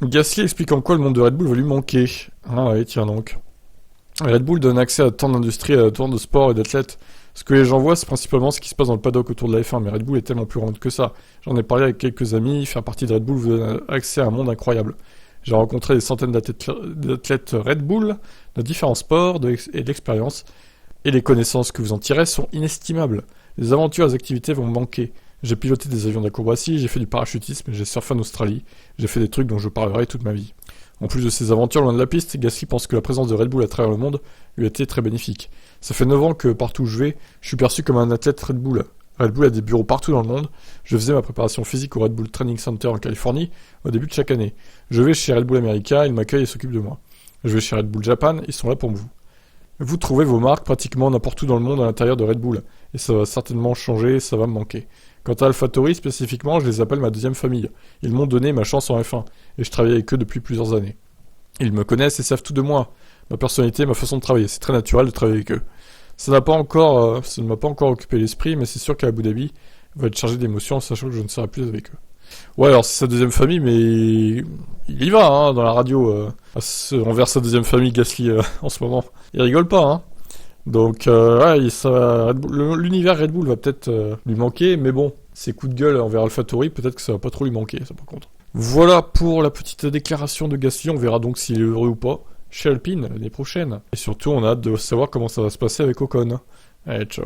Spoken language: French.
Gasly explique en quoi le monde de Red Bull va lui manquer. Ah ouais, tiens donc. Red Bull donne accès à tant d'industries, à tant de sports et d'athlètes. Ce que les gens voient, c'est principalement ce qui se passe dans le paddock autour de la F1, mais Red Bull est tellement plus grande que ça. J'en ai parlé avec quelques amis, faire partie de Red Bull vous donne accès à un monde incroyable. J'ai rencontré des centaines d'athlètes Red Bull, de différents sports et d'expériences, et les connaissances que vous en tirez sont inestimables. Les aventures et les activités vont me manquer. J'ai piloté des avions d'acrobatie, j'ai fait du parachutisme, j'ai surfé en Australie, j'ai fait des trucs dont je parlerai toute ma vie. En plus de ces aventures loin de la piste, Gasly pense que la présence de Red Bull à travers le monde lui a été très bénéfique. Ça fait 9 ans que partout où je vais, je suis perçu comme un athlète Red Bull. Red Bull a des bureaux partout dans le monde. Je faisais ma préparation physique au Red Bull Training Center en Californie au début de chaque année. Je vais chez Red Bull America, ils m'accueillent et s'occupent de moi. Je vais chez Red Bull Japan, ils sont là pour vous. Vous trouvez vos marques pratiquement n'importe où dans le monde à l'intérieur de Red Bull. Et ça va certainement changer, ça va me manquer. Quant à AlphaTauri spécifiquement, je les appelle ma deuxième famille. Ils m'ont donné ma chance en F1, et je travaille avec eux depuis plusieurs années. Ils me connaissent et savent tout de moi. Ma personnalité, ma façon de travailler. C'est très naturel de travailler avec eux. Ça ne m'a pas encore occupé l'esprit, mais c'est sûr qu'à Abu Dhabi, il va être chargé d'émotions en sachant que je ne serai plus avec eux. Ouais, alors c'est sa deuxième famille, mais il y va, hein, dans la radio, envers sa deuxième famille, Gasly, en ce moment. Il rigole pas, hein. Donc, ouais, l'univers Red Bull va peut-être lui manquer, mais bon, ses coups de gueule envers AlphaTauri, peut-être que ça va pas trop lui manquer, ça par contre. Voilà pour la petite déclaration de Gasly, on verra donc s'il est heureux ou pas chez Alpine l'année prochaine. Et surtout, on a hâte de savoir comment ça va se passer avec Ocon. Allez, ciao.